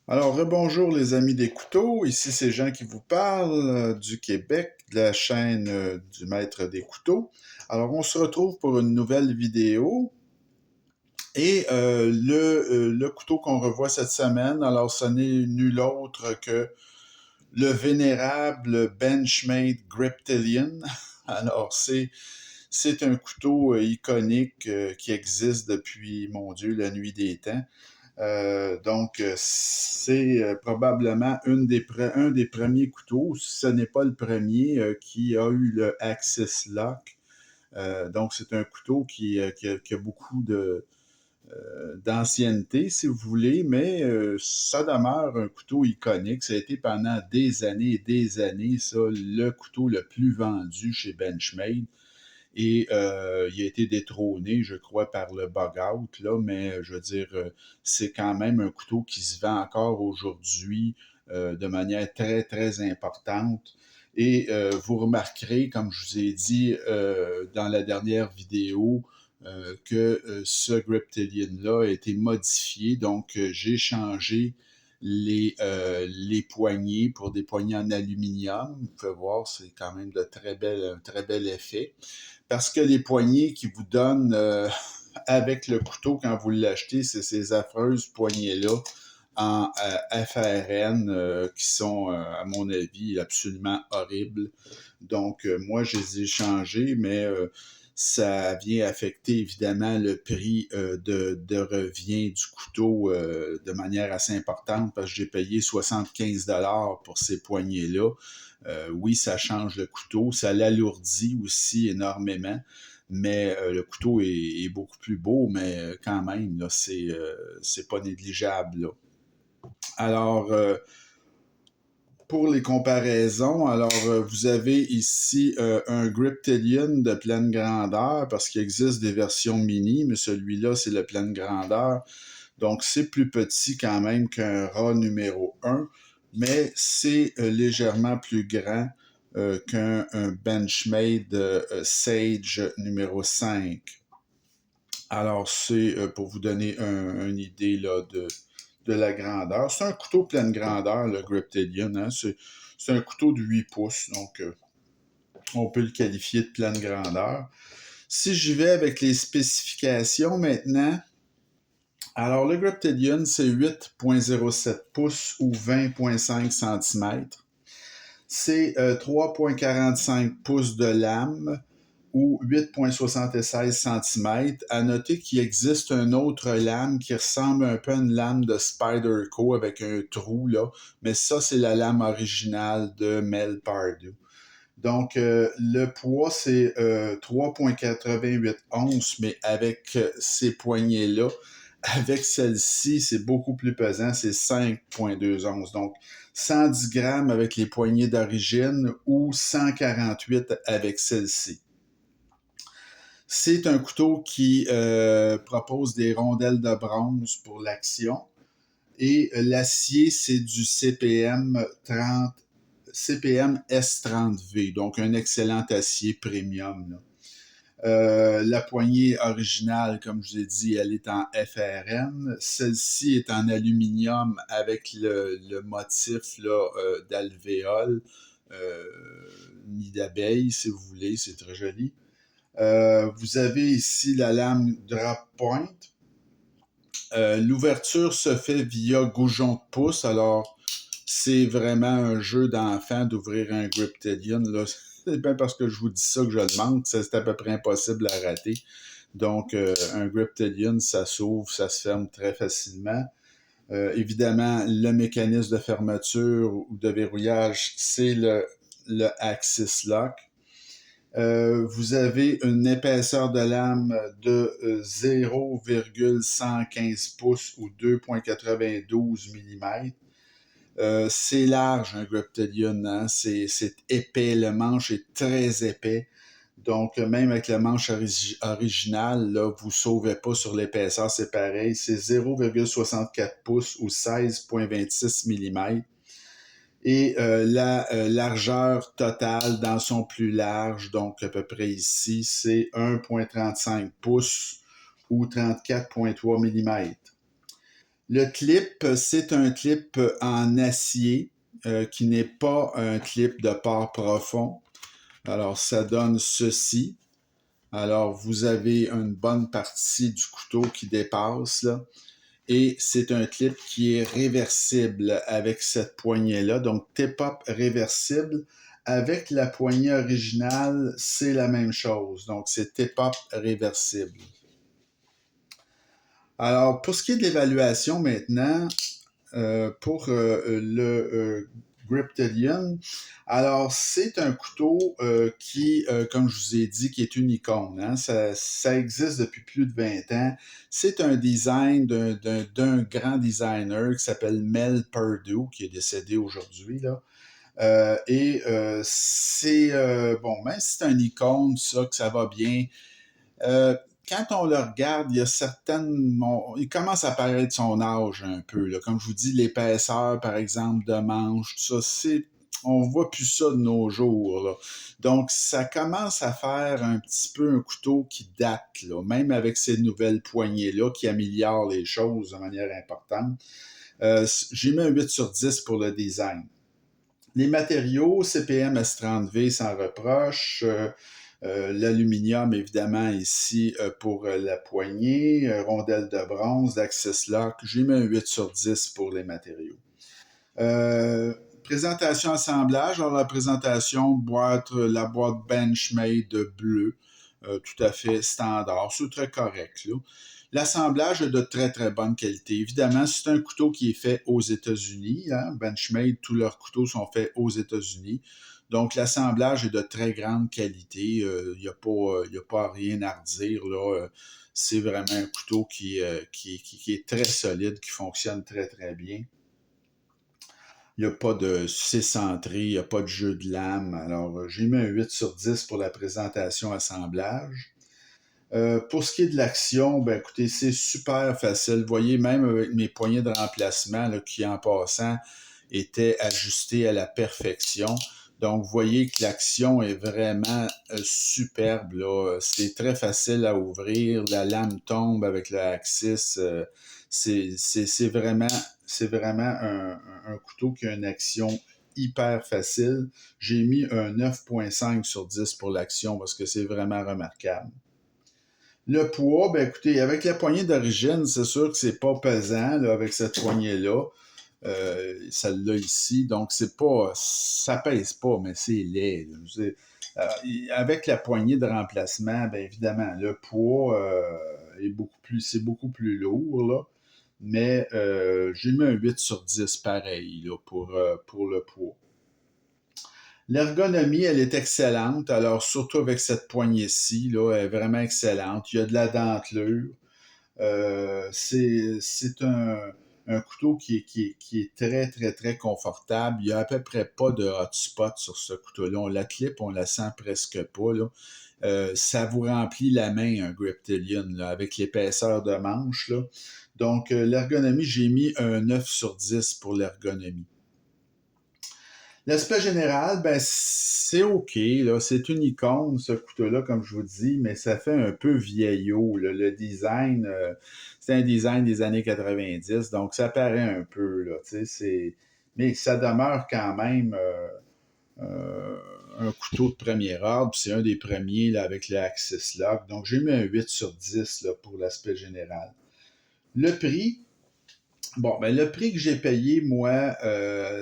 Alors, rebonjour les amis des couteaux, ici c'est Jean qui vous parle du Québec, de la chaîne du Maître des couteaux. Alors, on se retrouve pour une nouvelle vidéo et le couteau qu'on revoit cette semaine, alors ce n'est nul autre que le vénérable Benchmade Griptilian. Alors, c'est un couteau iconique qui existe depuis, mon Dieu, la nuit des temps. Donc, c'est probablement un des premiers couteaux, si ce n'est pas le premier, qui a eu le Axis Lock. Donc, c'est un couteau qui a beaucoup d'ancienneté, si vous voulez, mais ça demeure un couteau iconique. Ça a été pendant des années et des années, ça, le couteau le plus vendu chez Benchmade. Et il a été détrôné, je crois, par le bug-out, là, mais je veux dire, c'est quand même un couteau qui se vend encore aujourd'hui de manière très, très importante. Et vous remarquerez, comme je vous ai dit dans la dernière vidéo, que ce Griptilian-là a été modifié. Donc, j'ai changé les poignées pour des poignées en aluminium. Vous pouvez voir, c'est quand même un très bel effet. Parce que les poignées qui vous donnent avec le couteau quand vous l'achetez, c'est ces affreuses poignées-là en FRN qui sont, à mon avis, absolument horribles. Donc, moi, je les ai changées, mais ça vient affecter évidemment le prix de revient du couteau de manière assez importante parce que j'ai payé 75 pour ces poignées-là. Oui, ça change le couteau, ça l'alourdit aussi énormément, mais le couteau est beaucoup plus beau, mais quand même, là, c'est pas négligeable, là. Alors, pour les comparaisons, alors vous avez ici un Griptilian de pleine grandeur parce qu'il existe des versions mini, mais celui-là, c'est la pleine grandeur. Donc, c'est plus petit quand même qu'un RA numéro 1, mais c'est légèrement plus grand qu'un Benchmade Sage numéro 5. Alors, c'est pour vous donner une idée là, de la grandeur. C'est un couteau pleine grandeur, le Griptilian. Hein? C'est un couteau de 8 pouces, donc on peut le qualifier de pleine grandeur. Si j'y vais avec les spécifications maintenant, alors le Griptilian, c'est 8,07 pouces ou 20,5 cm. C'est 3,45 pouces de lame ou 8,76 cm. À noter qu'il existe une autre lame qui ressemble un peu à une lame de Spyderco avec un trou, là. Mais ça, c'est la lame originale de Mel Pardew. Donc, le poids, c'est 3,88 onces, mais avec ces poignées-là, avec celle-ci, c'est beaucoup plus pesant, c'est 5,2 onces. Donc, 110 grammes avec les poignées d'origine ou 148 avec celle-ci. C'est un couteau qui propose des rondelles de bronze pour l'action. Et l'acier, c'est du CPM S30V, donc un excellent acier premium, là. La poignée originale, comme je vous ai dit, elle est en FRN. Celle-ci est en aluminium avec le motif là, d'alvéole, euh, nid d'abeille, si vous voulez, c'est très joli. Vous avez ici la lame drop point. L'ouverture se fait via goujon de pouce, alors c'est vraiment un jeu d'enfant d'ouvrir un Griptilian. Là. C'est bien parce que je vous dis ça que je le manque, c'est à peu près impossible à rater. Donc, un Griptilian, ça s'ouvre, ça se ferme très facilement. Évidemment, le mécanisme de fermeture ou de verrouillage, c'est le Axis Lock. Vous avez une épaisseur de lame de 0,115 pouces ou 2,92 mm. C'est large, un Griptilian, hein? C'est épais, le manche est très épais. Donc, même avec le manche original, là, vous ne sauvez pas sur l'épaisseur, c'est pareil. C'est 0,64 pouces ou 16,26 mm. Et la largeur totale dans son plus large, donc à peu près ici, c'est 1,35 pouces ou 34,3 mm. Le clip, c'est un clip en acier qui n'est pas un clip de port profond. Alors, ça donne ceci. Alors, vous avez une bonne partie du couteau qui dépasse, là. Et c'est un clip qui est réversible avec cette poignée-là. Donc, tip-up réversible. Avec la poignée originale, c'est la même chose. Donc, c'est tip-up réversible. Alors, pour ce qui est de l'évaluation maintenant, pour Griptilian, alors c'est un couteau qui, comme je vous ai dit, qui est une icône. Hein? Ça existe depuis plus de 20 ans. C'est un design d'un grand designer qui s'appelle Mel Perdue, qui est décédé aujourd'hui, là. C'est, bon, même si c'est une icône, ça, que ça va bien, euh, quand on le regarde, il y a certaines. Il commence à paraître son âge un peu. Là. Comme je vous dis, l'épaisseur, par exemple, de manche, tout ça, on voit plus ça de nos jours. Là. Donc, ça commence à faire un petit peu un couteau qui date, là, même avec ces nouvelles poignées-là qui améliorent les choses de manière importante. J'ai mis un 8 sur 10 pour le design. Les matériaux, CPM S30V sans reproche. L'aluminium, évidemment, ici pour la poignée, rondelle de bronze, d'Access Lock. J'ai mis un 8 sur 10 pour les matériaux. Euh, Présentation assemblage. Alors, la présentation, la boîte Benchmade bleue, tout à fait standard. C'est très correct, là. L'assemblage est de très, très bonne qualité. Évidemment, c'est un couteau qui est fait aux États-Unis. Hein. Benchmade, tous leurs couteaux sont faits aux États-Unis. Donc, l'assemblage est de très grande qualité. Il n'y a pas rien à redire, là. C'est vraiment un couteau qui est très solide, qui fonctionne très, très bien. Il n'y a pas de c'est centré, il n'y a pas de jeu de lame. Alors, j'ai mis un 8 sur 10 pour la présentation assemblage. Pour ce qui est de l'action, ben écoutez, c'est super facile. Vous voyez, même avec mes poignées de remplacement là, qui, en passant, étaient ajustées à la perfection. Donc, vous voyez que l'action est vraiment superbe. Là. C'est très facile à ouvrir. La lame tombe avec le axis. C'est vraiment un couteau qui a une action hyper facile. J'ai mis un 9,5 sur 10 pour l'action parce que c'est vraiment remarquable. Le poids, ben écoutez, avec la poignée d'origine, c'est sûr que c'est pas pesant là, avec cette poignée-là. Celle-là ici. Donc, c'est pas. Ça pèse pas, mais c'est laid. Avec la poignée de remplacement, bien évidemment, le poids c'est beaucoup plus lourd, là. Mais j'ai mis un 8 sur 10 pareil là, pour le poids. L'ergonomie, elle est excellente. Alors, surtout avec cette poignée-ci, là, elle est vraiment excellente. Il y a de la dentelure. C'est un couteau qui est très, très, très confortable. Il n'y a à peu près pas de hotspot sur ce couteau-là. On la clip, on la sent presque pas, là. Ça vous remplit la main, un Griptilian, là, avec l'épaisseur de manche, là. Donc, l'ergonomie, j'ai mis un 9 sur 10 pour l'ergonomie. L'aspect général, ben, c'est OK, là. C'est une icône, ce couteau-là, comme je vous dis, mais ça fait un peu vieillot, là. Le design, c'est un design des années 90, donc ça paraît un peu, là, tu sais, mais ça demeure quand même euh, un couteau de premier ordre, c'est un des premiers, là, avec le Axis Lock, donc j'ai mis un 8 sur 10, là, pour l'aspect général. Le prix, bon, ben le prix que j'ai payé, moi,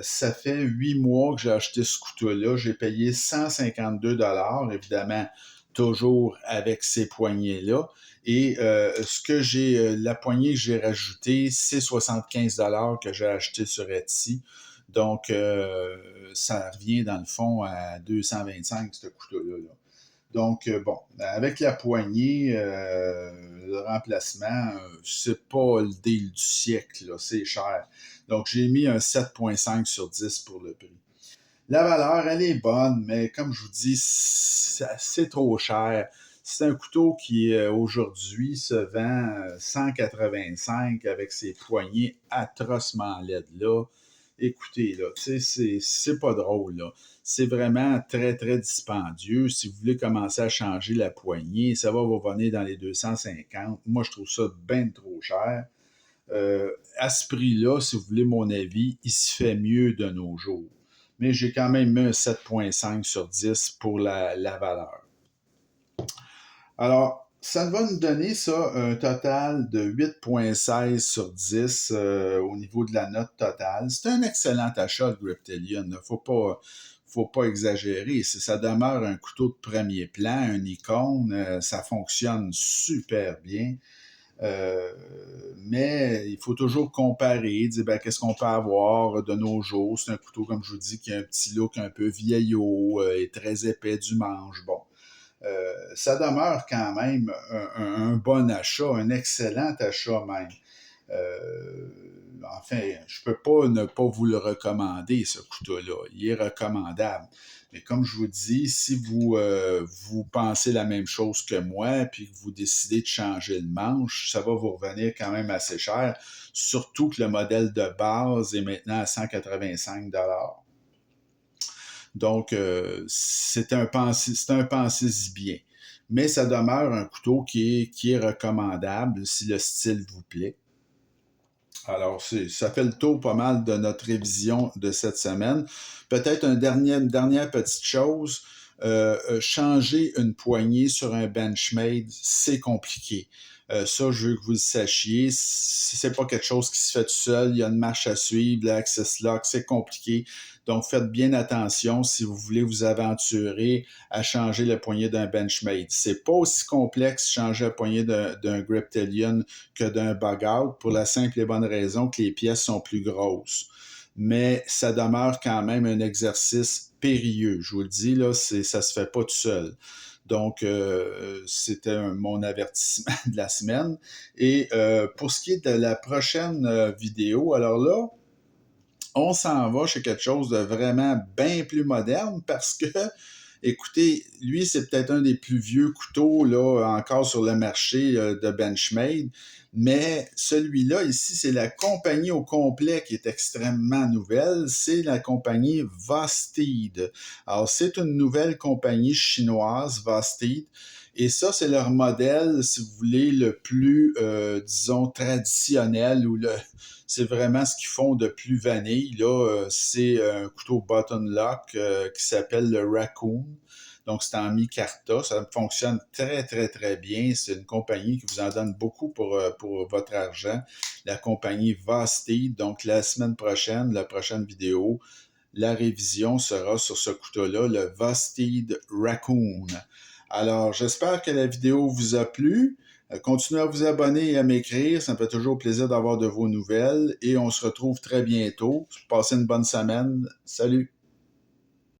ça fait 8 mois que j'ai acheté ce couteau-là. J'ai payé 152 évidemment, toujours avec ces poignées-là. Et la poignée que j'ai rajoutée, c'est 75 que j'ai acheté sur Etsy. Donc, ça revient dans le fond à 225, ce couteau-là. Là. Donc, bon, avec la poignée, le remplacement, c'est pas le deal du siècle, là, c'est cher. Donc, j'ai mis un 7,5 sur 10 pour le prix. La valeur, elle est bonne, mais comme je vous dis, c'est trop cher. C'est un couteau qui, aujourd'hui, se vend 185 avec ses poignées atrocement laides là. Écoutez, là, tu sais, c'est pas drôle, là. C'est vraiment très, très dispendieux. Si vous voulez commencer à changer la poignée, ça va vous revenir dans les 250. Moi, je trouve ça bien trop cher. À ce prix-là, si vous voulez mon avis, il se fait mieux de nos jours. Mais j'ai quand même mis un 7,5 sur 10 pour la valeur. Alors, ça va nous donner ça un total de 8,16 sur 10 au niveau de la note totale. C'est un excellent achat de Griptilian. Faut pas exagérer. Ça demeure un couteau de premier plan, un icône. Ça fonctionne super bien. Mais il faut toujours comparer, dire ben, qu'est-ce qu'on peut avoir de nos jours. C'est un couteau, comme je vous dis, qui a un petit look un peu vieillot et très épais du manche. Bon, ça demeure quand même un bon achat, un excellent achat même. Euh, enfin, je peux pas ne pas vous le recommander, ce couteau-là. Il est recommandable. Mais comme je vous dis, si vous pensez la même chose que moi, puis que vous décidez de changer le manche, ça va vous revenir quand même assez cher, surtout que le modèle de base est maintenant à 185 $. Donc, c'est un pensez-y bien. Mais ça demeure un couteau qui est recommandable si le style vous plaît. Alors, ça fait le tour pas mal de notre révision de cette semaine. Peut-être une dernière petite chose. Changer une poignée sur un Benchmade, c'est compliqué. Ça, je veux que vous le sachiez. C'est pas quelque chose qui se fait tout seul. Il y a une marche à suivre, l'access lock, c'est compliqué. Donc, faites bien attention si vous voulez vous aventurer à changer le poignet d'un Benchmade. C'est pas aussi complexe changer le poignet d'un Griptilian que d'un bug-out pour la simple et bonne raison que les pièces sont plus grosses. Mais ça demeure quand même un exercice périlleux. Je vous le dis, là, ça se fait pas tout seul. Donc, c'était mon avertissement de la semaine. Et pour ce qui est de la prochaine vidéo, alors là, on s'en va chez quelque chose de vraiment bien plus moderne parce que, écoutez, lui, c'est peut-être un des plus vieux couteaux là, encore sur le marché de Benchmade, mais celui-là ici, c'est la compagnie au complet qui est extrêmement nouvelle, c'est la compagnie Vosteed. Alors, c'est une nouvelle compagnie chinoise, Vosteed, et ça, c'est leur modèle, si vous voulez, le plus, disons, traditionnel ou c'est vraiment ce qu'ils font de plus vanille. Là, c'est un couteau button lock qui s'appelle le Raccoon. Donc, c'est en micarta. Ça fonctionne très, très, très bien. C'est une compagnie qui vous en donne beaucoup pour votre argent. La compagnie Vosteed. Donc, la semaine prochaine, la prochaine vidéo, la révision sera sur ce couteau-là, le Vosteed Raccoon. Alors, j'espère que la vidéo vous a plu. Continuez à vous abonner et à m'écrire. Ça me fait toujours plaisir d'avoir de vos nouvelles. Et on se retrouve très bientôt. Passez une bonne semaine. Salut!